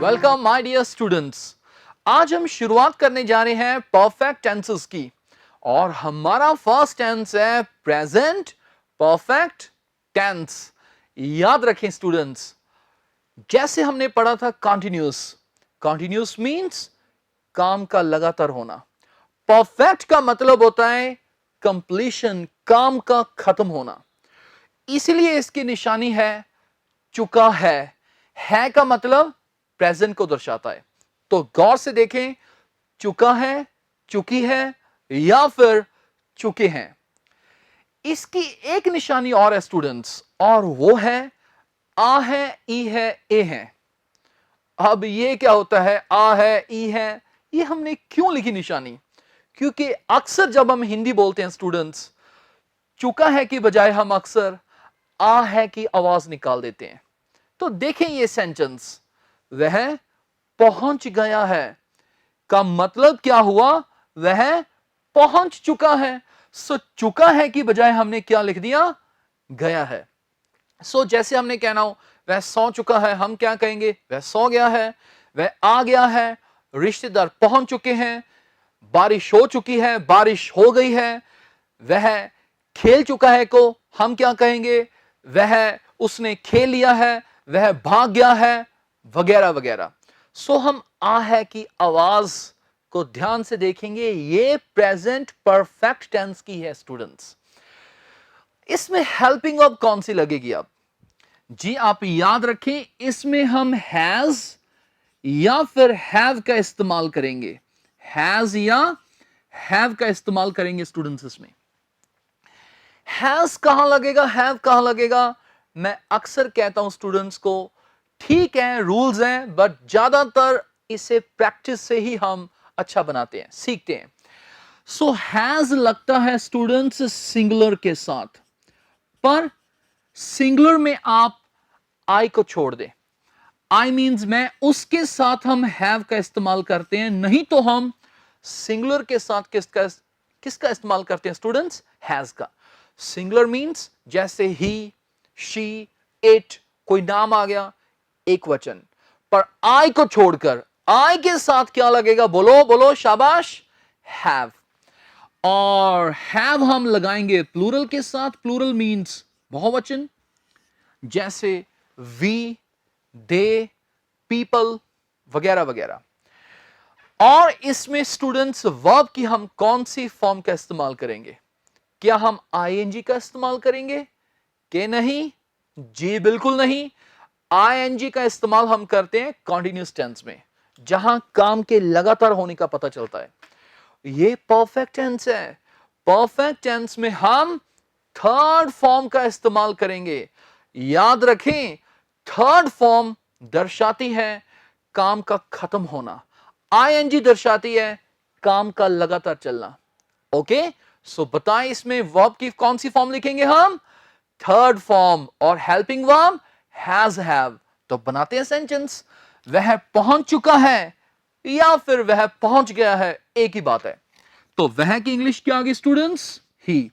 Welcome my dear students. आज हम शुरुआत करने जा रहे हैं परफेक्ट टेंसेस की और हमारा फर्स्ट टेंस है प्रेजेंट परफेक्ट टेंस। याद रखें स्टूडेंट्स, जैसे हमने पढ़ा था कंटिन्यूअस। कंटिन्यूअस मींस काम का लगातार होना। परफेक्ट का मतलब होता है कंप्लीशन, काम का खत्म होना। इसलिए इसकी निशानी है चुका है का मतलब प्रेजेंट को दर्शाता है। तो गौर से देखें, चुका है, चुकी है या फिर चुके हैं। इसकी एक निशानी और है स्टूडेंट्स, और वो है आ है, ई है, ए है। अब ये क्या होता है? आ है, ई है, ये हमने क्यों लिखी निशानी? क्योंकि अक्सर जब हम हिंदी बोलते हैं स्टूडेंट्स, चुका है की बजाय हम अक्सर आ है की आवाज निकाल देते हैं। तो देखें ये सेंटेंस, वह पहुंच गया है का मतलब क्या हुआ? वह पहुंच चुका है। सो चुका है की बजाय हमने क्या लिख दिया? गया है। सो जैसे हमने कहना हो वह सो चुका है, हम क्या कहेंगे? वह सो गया है। वह आ गया है, रिश्तेदार पहुंच चुके हैं। बारिश हो चुकी है, बारिश हो गई है। वह खेल चुका है को हम क्या कहेंगे? वह उसने खेल लिया है, वह भाग गया है, वगैरह वगैरह। सो हम आ है की आवाज को ध्यान से देखेंगे। ये प्रेजेंट परफेक्ट टेंस की है स्टूडेंट्स। इसमें हेल्पिंग वर्ब कौन सी लगेगी? अब जी आप याद रखें, इसमें हम हैज या फिर हैव का इस्तेमाल करेंगे। हैज या हैव का इस्तेमाल करेंगे स्टूडेंट्स। इसमें हैज कहां लगेगा, हैव कहां लगेगा? मैं अक्सर कहता हूं स्टूडेंट्स को, ठीक है रूल्स हैं, बट ज्यादातर इसे प्रैक्टिस से ही हम अच्छा बनाते हैं, सीखते हैं। सो हैज लगता है स्टूडेंट्स सिंगुलर के साथ, पर सिंगुलर में आप आई को छोड़ दें। आई मींस मैं उसके साथ हम हैव का इस्तेमाल करते हैं, नहीं तो हम सिंगुलर के साथ किसका इस्तेमाल करते हैं स्टूडेंट्स? हैज का। सिंगुलर मींस जैसे ही, शी, इट, कोई नाम आ गया, एक वचन। पर आई को छोड़कर आई के साथ क्या लगेगा? बोलो बोलो, शाबाश, हैव। और हैव हम लगाएंगे प्लूरल के साथ। प्लूरल मींस बहुवचन, जैसे वी, दे, पीपल, वगैरह वगैरह। और इसमें स्टूडेंट्स वर्ब की हम कौन सी फॉर्म का इस्तेमाल करेंगे? क्या हम आईएनजी का इस्तेमाल करेंगे कि नहीं? जी बिल्कुल नहीं। आईएनजी का इस्तेमाल हम करते हैं कॉन्टिन्यूअस टेंस में, जहां काम के लगातार होने का पता चलता है। ये परफेक्ट टेंस है। परफेक्ट टेंस में हम थर्ड फॉर्म का इस्तेमाल करेंगे। याद रखें, थर्ड फॉर्म दर्शाती है काम का खत्म होना, आईएनजी दर्शाती है काम का लगातार चलना। ओके, सो बताएं इसमें वर्ब की कौन सी फॉर्म लिखेंगे हम? Third form. और हेल्पिंग वर्ब हैज, हैव। तो बनाते हैं सेंटेंस, वह पहुंच चुका है या फिर वह पहुंच गया है, एक ही बात है। तो वह की इंग्लिश क्या आ गई स्टूडेंट्स? ही।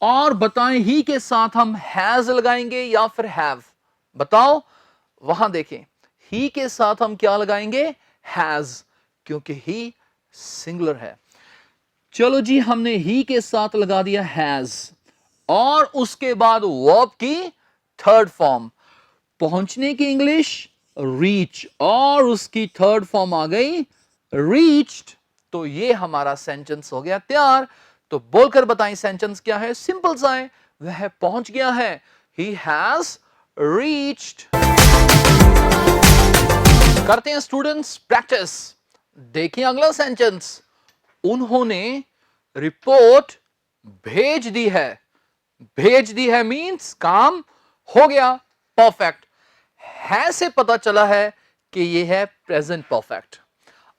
और बताएं ही के साथ हम हैज लगाएंगे या फिर हैव? बताओ, वहां देखें, ही के साथ हम क्या लगाएंगे? हैज, क्योंकि ही सिंगुलर है। चलो जी, हमने ही के साथ लगा दिया हैज, और उसके बाद वर्ब की थर्ड फॉर्म, पहुंचने की इंग्लिश रीच, और उसकी थर्ड फॉर्म आ गई रीच्ड। तो ये हमारा सेंटेंस हो गया तैयार। तो बोलकर बताएं सेंटेंस क्या है? सिंपल सा है, वह पहुंच गया है। He has reached. करते हैं स्टूडेंट्स प्रैक्टिस। देखिए अगला सेंटेंस, उन्होंने रिपोर्ट भेज दी है। भेज दी है मींस काम हो गया, परफेक्ट है से पता चला है कि यह है प्रेजेंट परफेक्ट।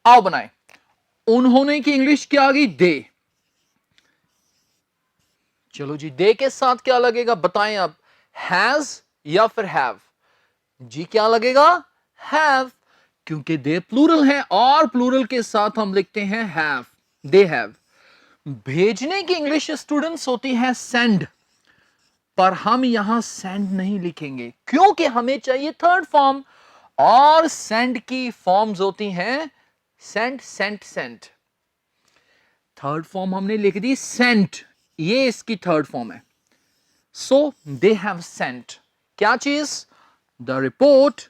आओ बनाएं। उन्होंने की इंग्लिश क्या आ गई? दे। चलो जी, दे के साथ क्या लगेगा बताएं अब? हैज या फिर हैव? जी क्या लगेगा? हैव, क्योंकि दे प्लूरल है और प्लूरल के साथ हम लिखते हैं हैव, दे हैव। भेजने की इंग्लिश स्टूडेंट्स होती है सेंड, पर हम यहां सेंड नहीं लिखेंगे क्योंकि हमें चाहिए थर्ड फॉर्म, और सेंड की फॉर्म्स होती हैं sent, sent, sent. Third form हमने लिख दी सेंट, ये इसकी थर्ड फॉर्म है। सो दे हैव सेंट क्या चीज? The report.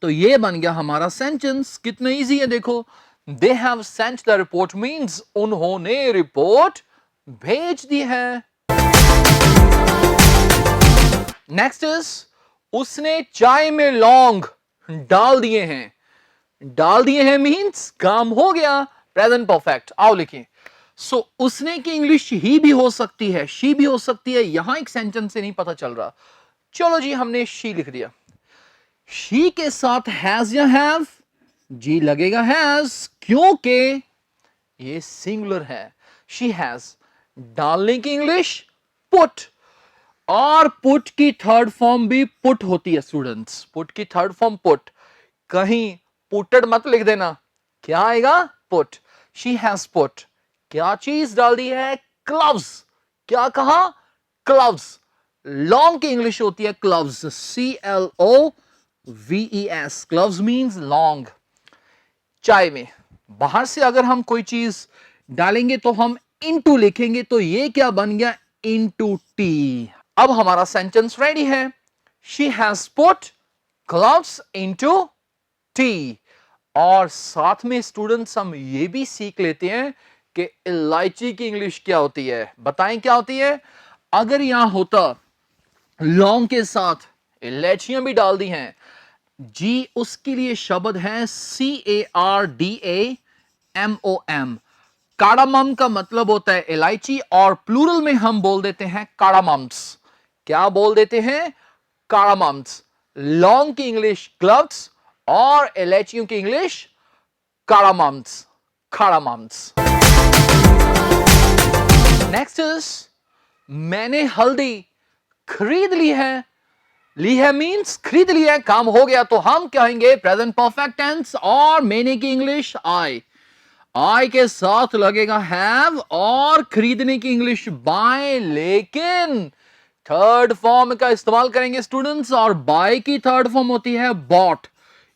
तो ये बन गया हमारा सेंटेंस। कितना इजी है देखो। They have sent the report means उन्होंने रिपोर्ट भेज दी है। नेक्स्ट इज उसने चाय में लौंग डाल दिए हैं। डाल दिए हैं मीन्स काम हो गया, प्रेजेंट परफेक्ट। आओ लिखिए। सो उसने की इंग्लिश ही भी हो सकती है, शी भी हो सकती है। यहां एक सेंटेंस से नहीं पता चल रहा। चलो जी हमने शी लिख दिया। शी के साथ हैज या हैव, जी लगेगा हैज क्योंकि ये सिंगुलर है। She has. डालने की इंग्लिश पुट, और पुट की थर्ड फॉर्म भी पुट होती है स्टूडेंट्स। पुट की थर्ड फॉर्म पुट। कहीं पुटेड मत लिख देना, क्या आएगा? पुट। शी हैज पुट क्या चीज डाल दी है? क्लव्स। क्या कहा? क्लव्स। लॉन्ग की इंग्लिश होती है cloves, CLOVES। Cloves means long. चाय में बाहर से अगर हम कोई चीज डालेंगे तो हम इनटू लिखेंगे, तो ये क्या बन गया? Into T. अब हमारा सेंटेंस रेडी है। She has put cloves into T. और साथ में स्टूडेंट्स हम ये भी सीख लेते हैं कि इलायची की इंग्लिश क्या होती है। बताएं क्या होती है? अगर यहां होता लौंग के साथ इलायचियां भी डाल दी हैं, जी उसके लिए शब्द है CARDAMOM। कार्डामम का मतलब होता है इलायची, और प्लूरल में हम बोल देते हैं कार्डामम्स। क्या बोल देते हैं? कार्डामम्स। लौंग की इंग्लिश क्लव्स और इलायचियों की इंग्लिश कार्डामम्स, कार्डामम्स। नेक्स्ट इज मैंने हल्दी खरीद ली है। ली है मींस खरीद लिया है, काम हो गया। तो हम कहेंगे प्रेजेंट परफेक्ट टेंस, और मैंने की इंग्लिश आई। आई के साथ लगेगा हैव, और खरीदने की इंग्लिश बाय। लेकिन थर्ड फॉर्म का इस्तेमाल करेंगे स्टूडेंट्स, और बाय की थर्ड फॉर्म होती है बॉट।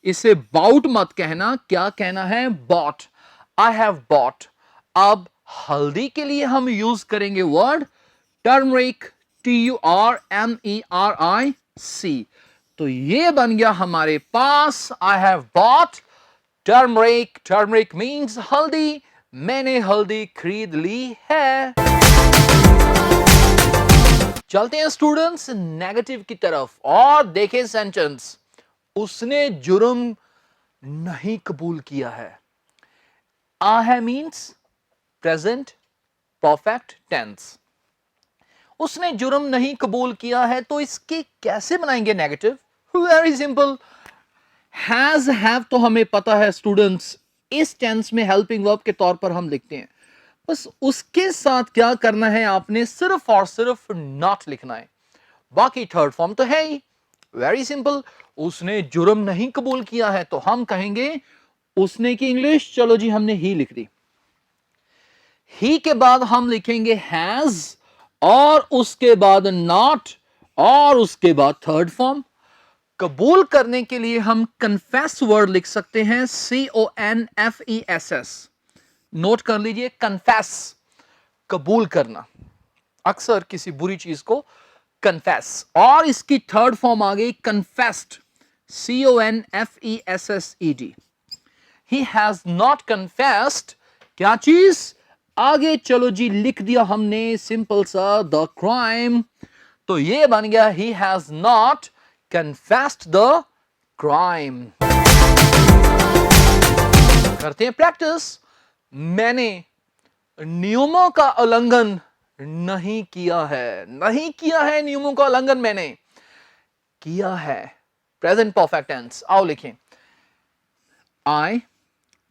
इसे बाउट मत कहना, क्या कहना है? बॉट। I have bot. अब हल्दी के लिए हम यूज करेंगे वर्ड टर्मरिक, TURMERIC। तो ये बन गया हमारे पास I have bought turmeric. Turmeric means haldi. मैंने हल्दी खरीद ली है। चलते हैं स्टूडेंट्स नेगेटिव की तरफ और देखें सेंटेंस। उसने जुर्म नहीं कबूल किया है। आ है मीन्स प्रेजेंट परफेक्ट टेंस। उसने जुर्म नहीं कबूल किया है, तो इसके कैसे बनाएंगे negative? Very simple. Has have तो हमें पता है स्टूडेंट्स, इस टेंस में हेल्पिंग वर्ब के तौर पर हम लिखते हैं। बस उसके साथ क्या करना है, आपने सिर्फ और सिर्फ नॉट लिखना है। बाकी थर्ड फॉर्म तो है ही। Very simple. उसने जुर्म नहीं कबूल किया है, तो हम कहेंगे उसने की इंग्लिश, चलो जी हमने ही लिख दी। ही के बाद हम लिखेंगे हैज, और उसके बाद नॉट, और उसके बाद थर्ड फॉर्म। कबूल करने के लिए हम कन्फेस वर्ड लिख सकते हैं, CONFESS। नोट कर लीजिए, कन्फेस कबूल करना, अक्सर किसी बुरी चीज को कन्फेस। और इसकी थर्ड फॉर्म आ गई confessed, CONFESSED। He has not confessed क्या चीज? आगे चलो जी लिख दिया हमने सिंपल सा द क्राइम। तो ये बन गया he has not confessed the crime. करते हैं प्रैक्टिस। मैंने नियमों का उल्लंघन नहीं किया है। नहीं किया है, नियमों का उल्लंघन मैंने किया है। Present perfect tense. आओ लिखें आई।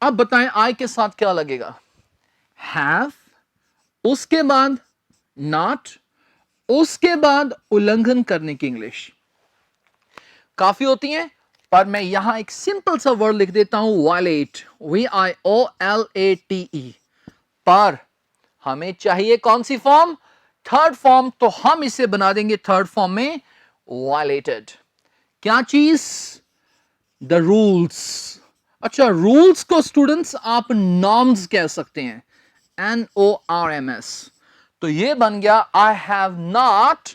अब बताएं आई के साथ क्या लगेगा? हैव, उसके बाद नॉट, उसके बाद उल्लंघन करने की इंग्लिश। काफी होती हैं, पर मैं यहां एक सिंपल सा वर्ड लिख देता हूं वायलेट, VIOLATE। पर हमें चाहिए कौन सी फॉर्म? Third form. तो हम इसे बना देंगे थर्ड फॉर्म में वायलेटेड। क्या चीज? The rules. अच्छा, रूल्स को स्टूडेंट्स आप नॉर्म्स कह सकते हैं, NORMS। तो ये बन गया I have not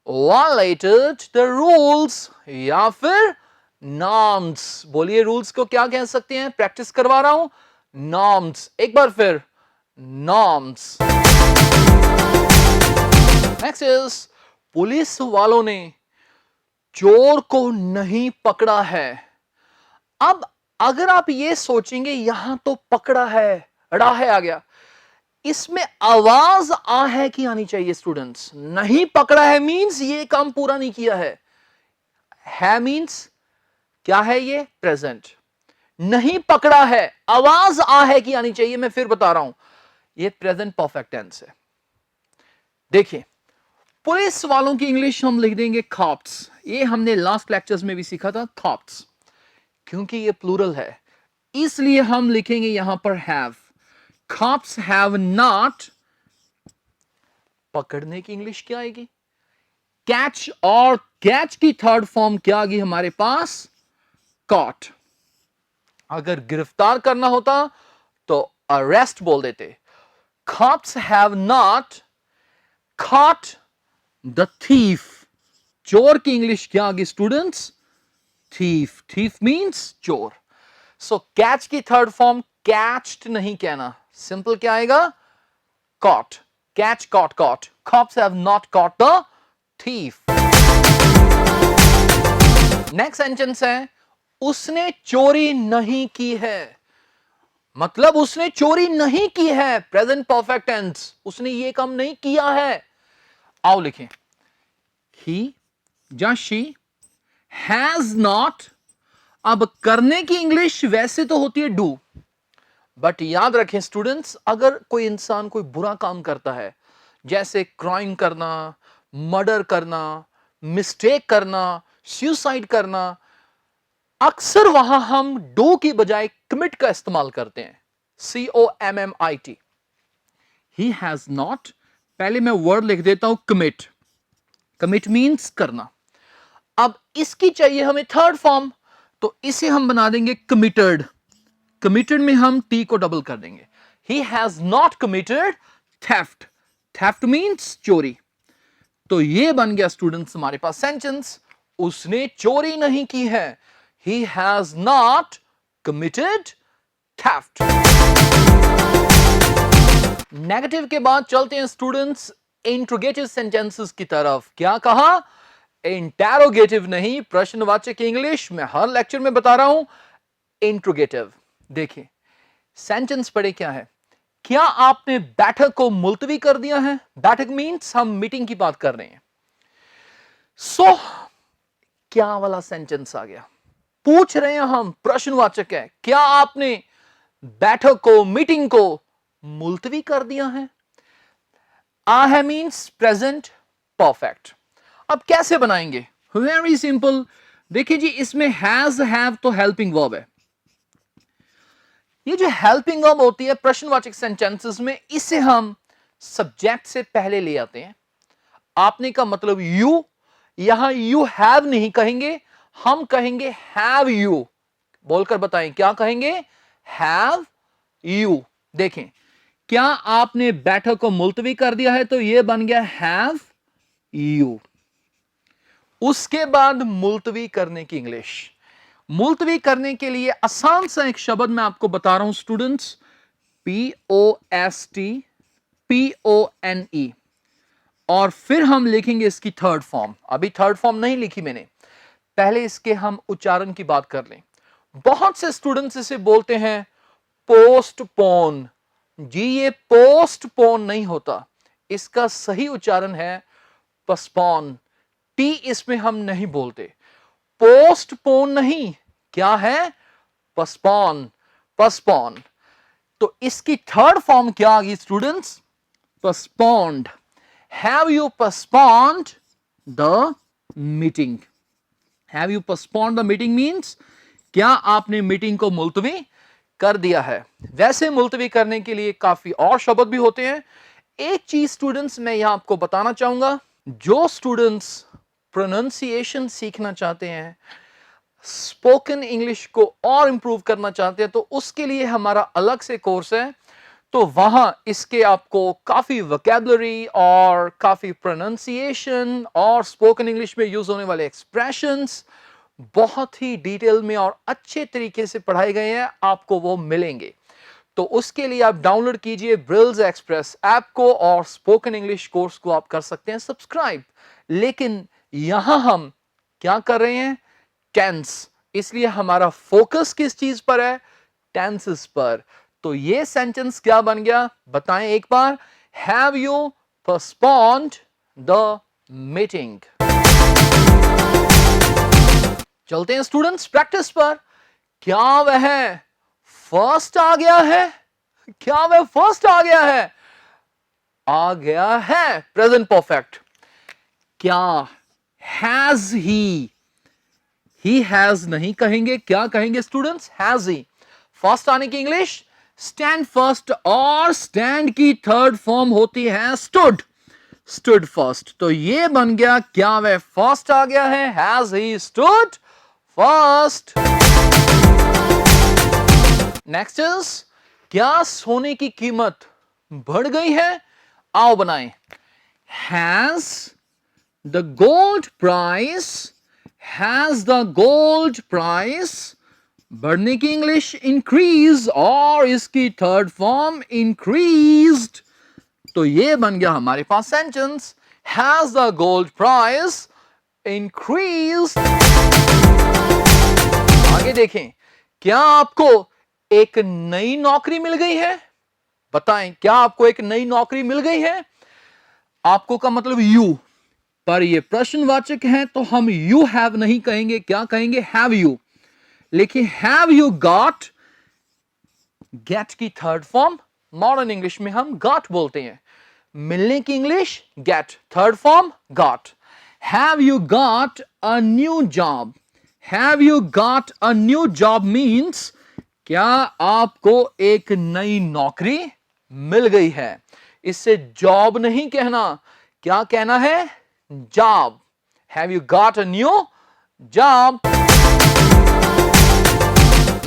violated the rules या फिर नॉर्म्स। बोलिए रूल्स को क्या कह सकते हैं, प्रैक्टिस करवा रहा हूं, नॉर्म्स। एक बार फिर, नॉर्म्स। नेक्स्ट इज, पुलिस वालों ने चोर को नहीं पकड़ा है। अब अगर आप ये सोचेंगे यहां तो पकड़ा है, अड़ा है आ गया, इसमें आवाज आ है कि आनी चाहिए स्टूडेंट्स। नहीं पकड़ा है मींस ये काम पूरा नहीं किया है मींस क्या है, ये प्रेजेंट। नहीं पकड़ा है, आवाज आ है कि आनी चाहिए, मैं फिर बता रहा हूं, ये प्रेजेंट परफेक्ट टेंस है। देखिए, पुलिस वालों की इंग्लिश हम लिख देंगे कॉप्स। ये हमने लास्ट लेक्चर्स में भी सीखा था, कॉप्स। क्योंकि ये प्लूरल है इसलिए हम लिखेंगे यहां पर हैव। कॉप्स हैव नॉट, पकड़ने की इंग्लिश क्या आएगी, कैच, और कैच की थर्ड फॉर्म क्या आ गई हमारे पास, कॉट। अगर गिरफ्तार करना होता तो अरेस्ट बोल देते। Cops have not caught the thief. चोर की इंग्लिश क्या आ गई स्टूडेंट्स, थीफ। थीफ मींस चोर। सो कैच की थर्ड फॉर्म कैच्ड नहीं कहना, सिंपल क्या आएगा, caught, catch, caught, caught. Cops have not caught the thief. Next sentence है, उसने चोरी नहीं की है। मतलब उसने चोरी नहीं की है, प्रेजेंट परफेक्ट टेंस, उसने ये काम नहीं किया है। आओ लिखें, he या she has not। अब करने की इंग्लिश वैसे तो होती है डू, बट याद रखें स्टूडेंट्स, अगर कोई इंसान कोई बुरा काम करता है, जैसे क्राइम करना, मर्डर करना, मिस्टेक करना, सुसाइड करना, अक्सर वहां हम डू की बजाय कमिट का इस्तेमाल करते हैं, COMMIT। ही हैज नॉट, पहले मैं वर्ड लिख देता हूं कमिट। कमिट मींस करना। अब इसकी चाहिए हमें थर्ड फॉर्म, तो इसे हम बना देंगे कमिटेड। कमिटेड में हम टी को डबल कर देंगे। He has not committed theft. Theft means चोरी। तो ये बन गया स्टूडेंट्स हमारे पास सेंटेंस, उसने चोरी नहीं की है, he has not committed theft. Negative के बाद चलते हैं स्टूडेंट्स इंट्रोगेटिव सेंटेंसेस की तरफ। क्या कहा, इंटेरोगेटिव नहीं, प्रश्नवाचक इंग्लिश मैं हर लेक्चर में बता रहा हूं, इंट्रोगेटिव। देखिए सेंटेंस पढ़े क्या है, क्या आपने बैठक को मुलतवी कर दिया है। बैठक मींस हम मीटिंग की बात कर रहे हैं। सो क्या वाला सेंटेंस आ गया, पूछ रहे हैं हम, प्रश्नवाचक है, क्या आपने बैठक को, मीटिंग को मुलतवी कर दिया है। आ है मींस प्रेजेंट परफेक्ट। अब कैसे बनाएंगे, वेरी सिंपल। देखिए जी, इसमें हैज हैव तो हेल्पिंग वर्ब है। ये जो हेल्पिंग वर्ब होती है प्रश्नवाचक सेंटेंसेस में, इसे हम सब्जेक्ट से पहले ले आते हैं। आपने का मतलब यू, यहां यू हैव नहीं कहेंगे, हम कहेंगे हैव यू। बोलकर बताएं क्या कहेंगे, हैव यू। देखें, क्या आपने बैठक को मुलतवी कर दिया है, तो यह बन गया हैव यू। उसके बाद मुलतवी करने की इंग्लिश। मुलतवी करने के लिए आसान सा एक शब्द मैं आपको बता रहा हूं स्टूडेंट्स, POSTPONE। और फिर हम लिखेंगे इसकी थर्ड फॉर्म। अभी थर्ड फॉर्म नहीं लिखी मैंने, पहले इसके हम उच्चारण की बात कर लें। बहुत से स्टूडेंट्स इसे बोलते हैं पोस्टपोन। जी ये पोस्टपोन नहीं होता, इसका सही उच्चारण है पस्पॉन। टी इसमें हम नहीं बोलते, पोस्टपोन नहीं, क्या है, पस्पॉन, पस्पॉन। तो इसकी थर्ड फॉर्म क्या आ गई students, postponed। Have you postponed the meeting? Have you postponed the meeting means क्या आपने मीटिंग को मुलतवी कर दिया है। वैसे मुलतवी करने के लिए काफी और शब्द भी होते हैं। एक चीज स्टूडेंट्स मैं यहां आपको बताना चाहूंगा, जो स्टूडेंट्स प्रोनाउंसिएशन सीखना चाहते हैं, स्पोकन इंग्लिश को और इंप्रूव करना चाहते हैं तो उसके लिए हमारा अलग से कोर्स है, तो वहां इसके आपको काफी वोकैबुलरी और काफी प्रोनाउंसिएशन और स्पोकन इंग्लिश में यूज होने वाले एक्सप्रेशंस बहुत ही डिटेल में और अच्छे तरीके से पढ़ाए गए हैं, आपको वो मिलेंगे। तो उसके लिए आप डाउनलोड कीजिए ब्रिल्स एक्सप्रेस ऐप को और स्पोकन इंग्लिश कोर्स को आप कर सकते हैं सब्सक्राइब। लेकिन यहां हम क्या कर रहे हैं, टेंस, इसलिए हमारा फोकस किस चीज पर है, टेंसेस पर। तो ये सेंटेंस क्या बन गया बताएं एक बार, have you postponed the meeting. चलते हैं स्टूडेंट्स प्रैक्टिस पर। क्या वह फर्स्ट आ गया है, क्या वह फर्स्ट आ गया है, आ गया है प्रेजेंट परफेक्ट। क्या हैज ही हैज नहीं कहेंगे, क्या कहेंगे स्टूडेंट्स, हैज ही। फर्स्ट आने की इंग्लिश स्टैंड फर्स्ट, और स्टैंड की थर्ड फॉर्म होती है स्टूड, स्टूड फर्स्ट। तो ये बन गया क्या वह फर्स्ट आ गया है, has he stood first. Next is, क्या सोने की कीमत बढ़ गई है, आओ बनाएं, has the gold price, has the gold price, बढ़ने की इंग्लिश इंक्रीज और इसकी थर्ड फॉर्म इंक्रीज्ड। तो ये बन गया हमारे पास sentence, has the gold price increased. आगे देखें, क्या आपको एक नई नौकरी मिल गई है, बताएं क्या आपको एक नई नौकरी मिल गई है। आपको का मतलब यू, पर ये प्रश्नवाचक है तो हम यू हैव नहीं कहेंगे, क्या कहेंगे, हैव यू। लेकिन हैव यू गॉट, गेट की थर्ड फॉर्म मॉडर्न इंग्लिश में हम गॉट बोलते हैं, मिलने की English get, third form got. Have you got a new job, have you got a new job means क्या आपको एक नई नौकरी मिल गई है। इससे जॉब नहीं कहना, क्या कहना है, job. Have you got a new job.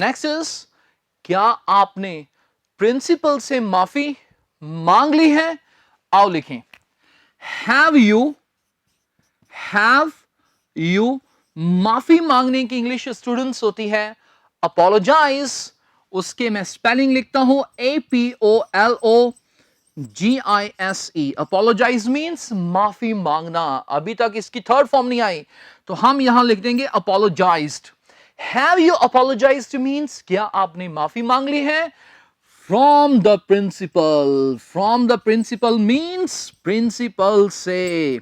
Next is, क्या आपने प्रिंसिपल से माफी मांग ली है, आओ लिखें, हैव यू माफी मांगने की इंग्लिश स्टूडेंट्स होती है अपोलोजाइज। उसके मैं स्पेलिंग लिखता हूं APOLOGISE। अपोलोजाइज मींस माफी मांगना, अभी तक इसकी थर्ड फॉर्म नहीं आई तो हम यहां लिख देंगे apologized. Have you apologized means क्या आपने माफी मांग ली है from the principal, from the principal means principal से,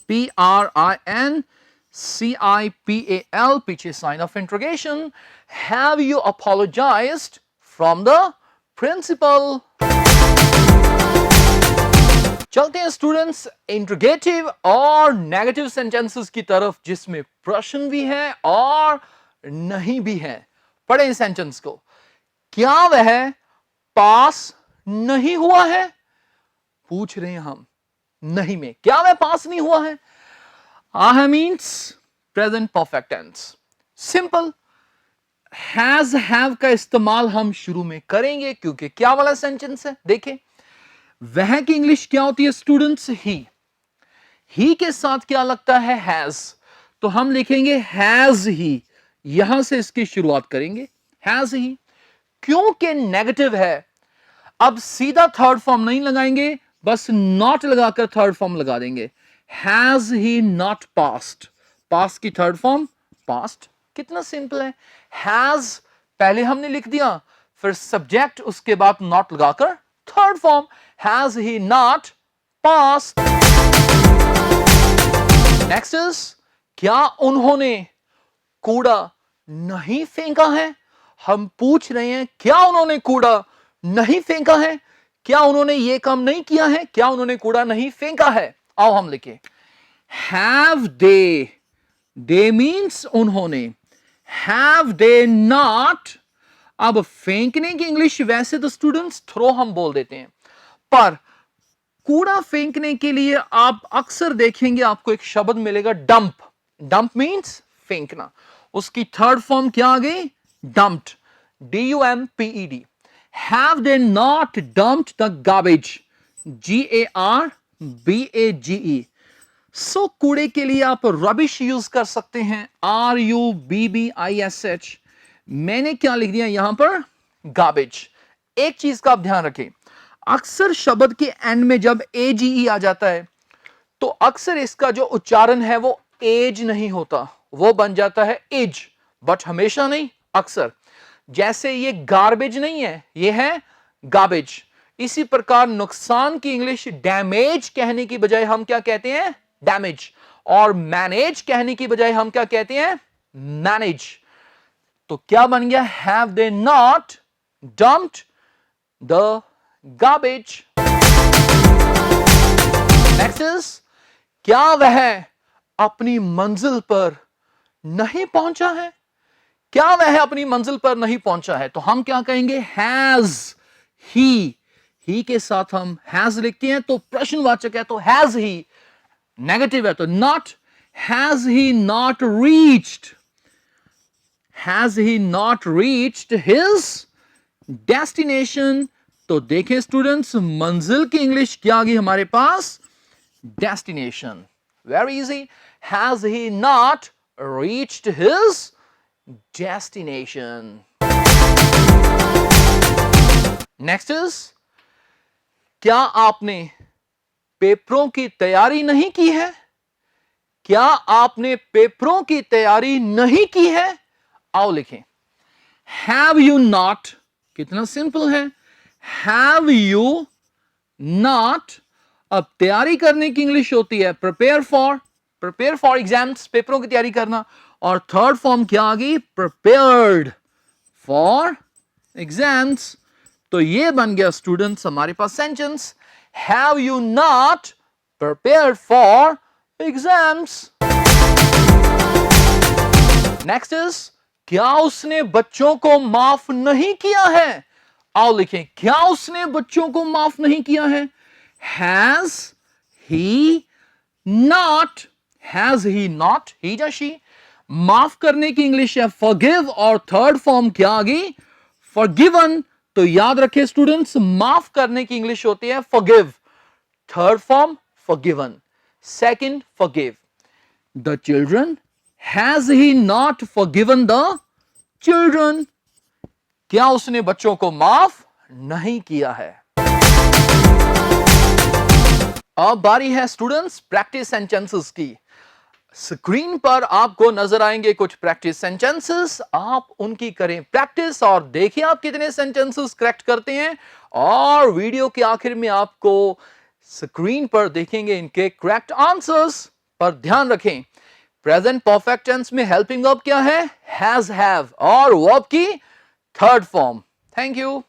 PRINCIPAL पीछे sign of interrogation. Have you apologized from the principal. चलते हैं स्टूडेंट्स इंट्रोगेटिव और नेगेटिव सेंटेंसेस की तरफ, जिसमें प्रश्न भी है और नहीं भी है। पढ़ें सेंटेंस को, क्या वह पास नहीं हुआ है, पूछ रहे हैं हम, नहीं में क्या वह पास नहीं हुआ है, means present perfect tense. Simple, has have का इस्तेमाल हम शुरू में करेंगे क्योंकि क्या वाला सेंटेंस है। देखें वह की इंग्लिश क्या होती है स्टूडेंट्स, ही के साथ क्या लगता है, हैज, तो हम लिखेंगे हैज ही, यहां से इसकी शुरुआत करेंगे, हैज ही। क्योंकि नेगेटिव है, अब सीधा थर्ड फॉर्म नहीं लगाएंगे, बस नॉट लगाकर थर्ड फॉर्म लगा देंगे, has he not past, past की थर्ड फॉर्म पास्ट। कितना सिंपल है, हैज पहले हमने लिख दिया, फिर सब्जेक्ट, उसके बाद नॉट लगाकर third form, has he not past. Next is, क्या उन्होंने कूड़ा नहीं फेंका है, हम पूछ रहे हैं क्या उन्होंने कूड़ा नहीं फेंका है, क्या उन्होंने ये काम नहीं किया है, क्या उन्होंने कूड़ा नहीं फेंका है। आओ हम लिखे, हैव दे मीन्स उन्होंने, हैव दे नॉट। अब फेंकने की इंग्लिश वैसे तो स्टूडेंट्स थ्रो हम बोल देते हैं, पर कूड़ा फेंकने के लिए आप अक्सर देखेंगे आपको एक शब्द मिलेगा डंप, डंप मीन्स फेंकना। उसकी थर्ड फॉर्म क्या आ गई? Dumped, DUMPED. Have they not dumped the garbage? GARBAGE. सो कूड़े के लिए आप रबिश यूज कर सकते हैं, RUBBISH. मैंने क्या लिख दिया यहां पर? गार्बेज. एक चीज का आप ध्यान रखें, अक्सर शब्द के एंड में जब AGE आ जाता है तो अक्सर इसका जो उच्चारण है वो एज नहीं होता, वो बन जाता है एज, बट हमेशा नहीं, अक्सर. जैसे ये गार्बेज नहीं है, ये है गार्बेज. इसी प्रकार नुकसान की इंग्लिश डैमेज कहने की बजाय हम क्या कहते हैं? डैमेज. और मैनेज कहने की बजाय हम क्या कहते हैं? मैनेज. तो क्या बन गया? Have they not dumped the garbage. Next is, क्या वह अपनी मंजिल पर नहीं पहुंचा है? क्या वह अपनी मंजिल पर नहीं पहुंचा है? तो हम क्या कहेंगे? हैज ही के साथ हम हैज लिखते हैं तो प्रश्नवाचक है, तो हैज ही. नेगेटिव है तो not. Has he not reached, has he not reached his destination. तो देखें स्टूडेंट्स, मंजिल की इंग्लिश क्या आ गई हमारे पास? Destination. Very easy. Has he not reached his destination. Next is, क्या आपने पेपरों की तैयारी नहीं की है? क्या आपने पेपरों की तैयारी नहीं की है? आओ लिखें. हैव यू नॉट, कितना सिंपल है. Have you not. अब तैयारी करने की इंग्लिश होती है प्रिपेयर फॉर एग्जाम्स, पेपरों की तैयारी करना. और थर्ड फॉर्म क्या आ गई? Prepared for exams. तो ये बन गया स्टूडेंट्स हमारे पास sentence, have you not prepared for exams. Next is, क्या उसने बच्चों को माफ नहीं किया है? आओ लिखें, क्या उसने बच्चों को माफ नहीं किया है? Has he not. Has he not, he या शी. माफ करने की इंग्लिश है फॉरगिव और थर्ड फॉर्म क्या आ गई? फॉरगिवन. तो याद रखें स्टूडेंट्स, माफ करने की इंग्लिश होती है forgive, third form forgiven, second forgive. The children, has he not forgiven the children. क्या उसने बच्चों को माफ नहीं किया है? अब बारी है स्टूडेंट्स प्रैक्टिस सेंटेंसेस की. स्क्रीन पर आपको नजर आएंगे कुछ प्रैक्टिस सेंटेंसेस, आप उनकी करें प्रैक्टिस और देखिए आप कितने सेंटेंसेस करेक्ट करते हैं. और वीडियो के आखिर में आपको स्क्रीन पर देखेंगे इनके करेक्ट आंसर्स. पर ध्यान रखें, प्रेजेंट परफेक्ट टेंस में हेल्पिंग वर्ब क्या है? हैज, हैव, और वर्ब की थर्ड फॉर्म. Thank you.